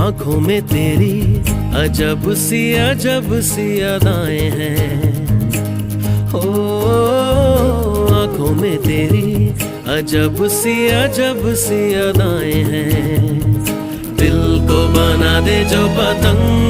आंखों में तेरी अजब सी अदाएं हैं। हो आंखों में तेरी अजब सी अदाएं हैं। दिल को बना दे जो पतंग